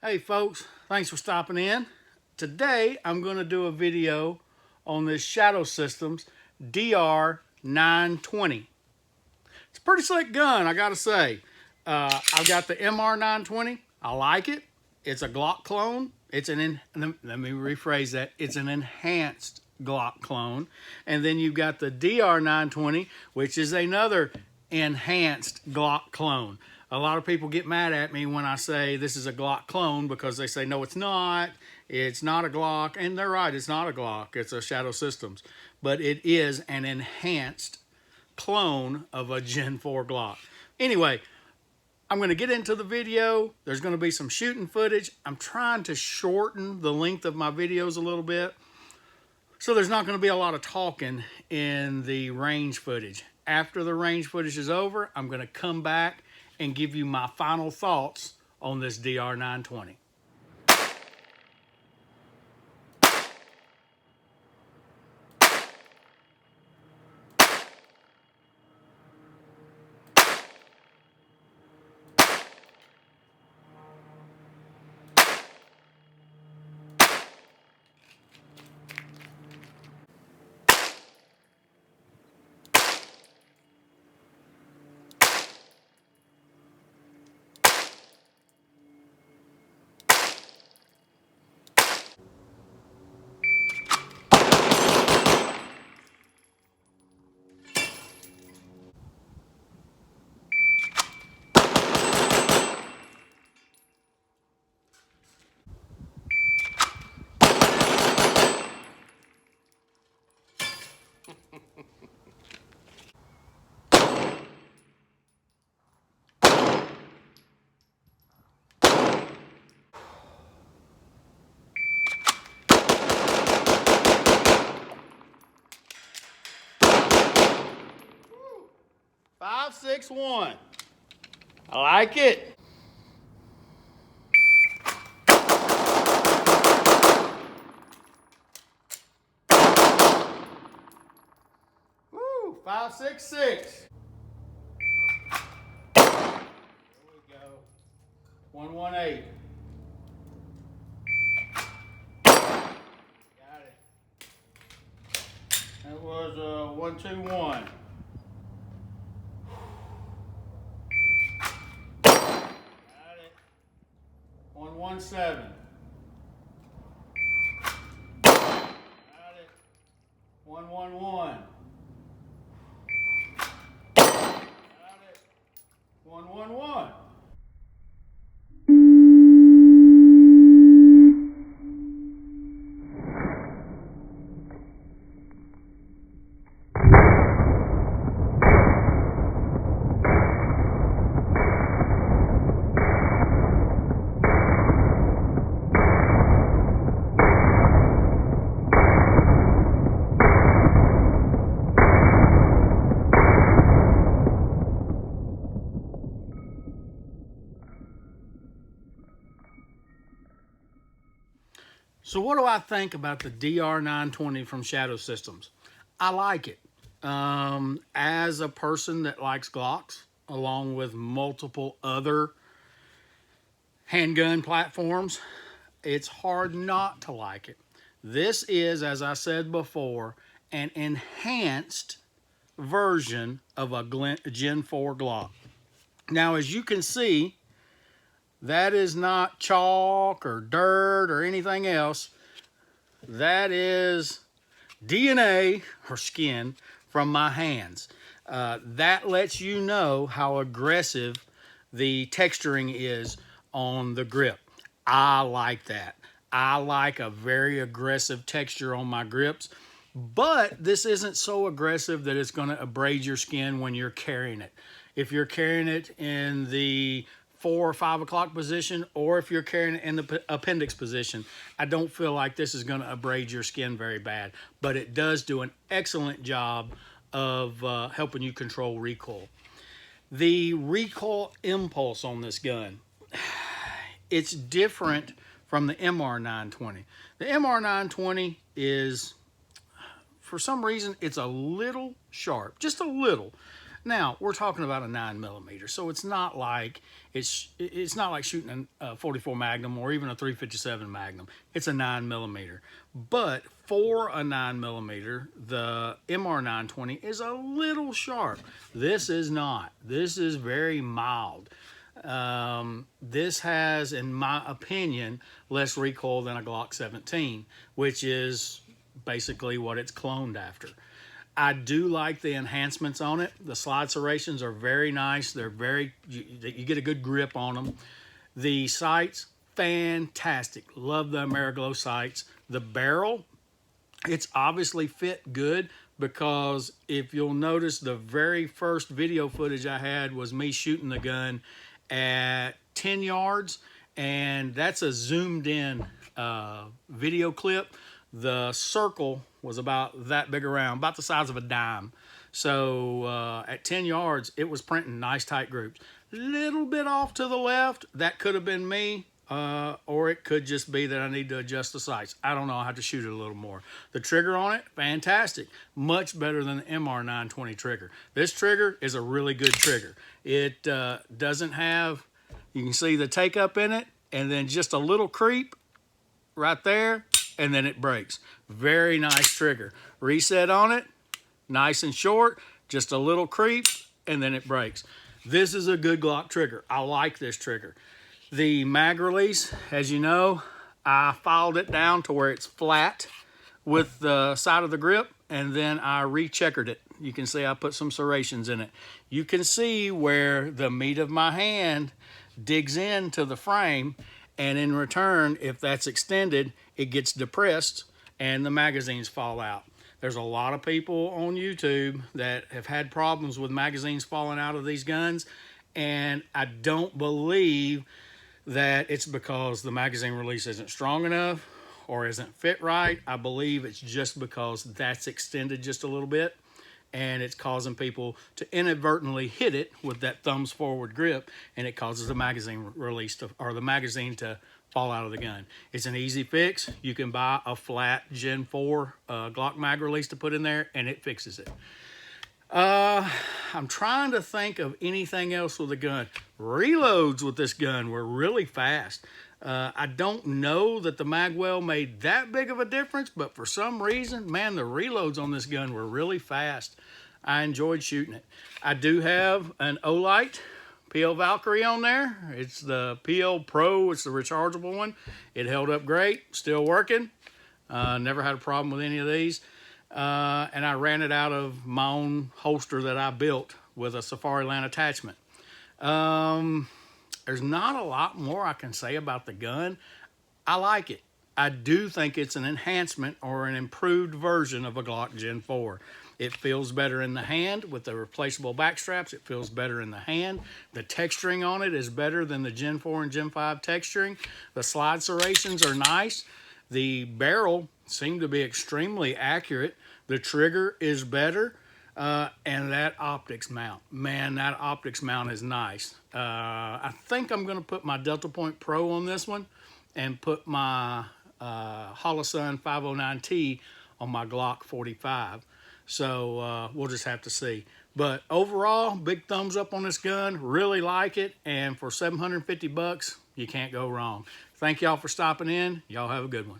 Hey folks, thanks for stopping in. Today I'm going to do a video on this Shadow Systems DR920. It's a pretty slick gun, I gotta say. I've got the MR920. I like it. It's a Glock clone. Let me rephrase that. It's an enhanced Glock clone. And then you've got the DR920, which is another enhanced Glock clone. A lot of people get mad at me when I say this is a Glock clone because they say, no, it's not. It's not a Glock. And they're right, it's not a Glock. It's a Shadow Systems. But it is an enhanced clone of a Gen 4 Glock. Anyway, I'm going to get into the video. There's going to be some shooting footage. I'm trying to shorten the length of my videos a little bit. So there's not going to be a lot of talking in the range footage. After the range footage is over, I'm going to come back and give you my final thoughts on this DR920. Five, 6, 1. I like it. Woo, 5, 6, 6. There we go. 118. Got it. That was 121. Got it. 117. Got it. 111. Got it. 111. So what do I think about the DR920 from Shadow Systems? I like it. As a person that likes Glocks, along with multiple other handgun platforms, it's hard not to like it. This is, as I said before, an enhanced version of a Gen 4 Glock. Now, as you can see, that is not chalk or dirt or anything else. That is DNA or skin from my hands. That lets you know how aggressive the texturing is on the grip. I like that. I like a very aggressive texture on my grips, but this isn't so aggressive that it's going to abrade your skin when you're carrying it. If you're carrying it in the 4 or 5 o'clock position, or if you're carrying it in the appendix position, I don't feel like this is going to abrade your skin very bad, but it does do an excellent job of helping you control recoil. The recoil impulse on this gun, it's different from the MR920. The MR920 is, for some reason, it's a little sharp, just a little. Now, we're talking about a 9mm, so it's not like It's not like shooting a 44 Magnum or even a 357 Magnum. It's a 9mm. But for a 9mm, the MR920 is a little sharp. This is not. This is very mild. This has, in my opinion, less recoil than a Glock 17, which is basically what it's cloned after. I do like the enhancements on it. The slide serrations are very nice. They're very, you get a good grip on them. The sights, fantastic. Love the Ameriglow sights. The barrel, it's obviously fit good, because if you'll notice, the very first video footage I had was me shooting the gun at 10 yards, and that's a zoomed in video clip. The circle was about that big around, about the size of a dime. So at 10 yards, it was printing nice tight groups. Little bit off to the left, that could have been me, or it could just be that I need to adjust the sights. I don't know, I have to shoot it a little more. The trigger on it, fantastic. Much better than the MR920 trigger. This trigger is a really good trigger. It doesn't have, you can see the take up in it, and then just a little creep right there, and then it breaks. Very nice trigger. Reset on it, nice and short, just a little creep, and then it breaks. This is a good Glock trigger. I like this trigger. The mag release, as you know, I filed it down to where it's flat with the side of the grip, and then I recheckered it. You can see I put some serrations in it. You can see where the meat of my hand digs into the frame, and in return, if that's extended, it gets depressed and the magazines fall out. There's a lot of people on YouTube that have had problems with magazines falling out of these guns, and I don't believe that it's because the magazine release isn't strong enough or isn't fit right. I believe it's just because that's extended just a little bit, and it's causing people to inadvertently hit it with that thumbs forward grip, and it causes the magazine release to, or the magazine to fall out of the gun. It's an easy fix. You can buy a flat Gen 4 Glock mag release to put in there, and it fixes it. I'm trying to think of anything else with the gun. Reloads with this gun were really fast. I don't know that the magwell made that big of a difference, but for some reason, man, the reloads on this gun were really fast. I enjoyed shooting it. I do have an Olight PL Valkyrie on there. It's the PL Pro. It's the rechargeable one. It held up great. Still working. Never had a problem with any of these. And I ran it out of my own holster that I built with a Safariland attachment. There's not a lot more I can say about the gun. I like it. I do think it's an enhancement or an improved version of a Glock Gen 4. It feels better in the hand with the replaceable back straps. It feels better in the hand. The texturing on it is better than the Gen 4 and Gen 5 texturing. The slide serrations are nice. The barrel seemed to be extremely accurate. The trigger is better. And that optics mount, man, that optics mount is nice. I think I'm going to put my Delta Point Pro on this one and put my Holosun 509T on my Glock 45. So we'll just have to see. But overall, big thumbs up on this gun. Really like it. And for $750, you can't go wrong. Thank y'all for stopping in. Y'all have a good one.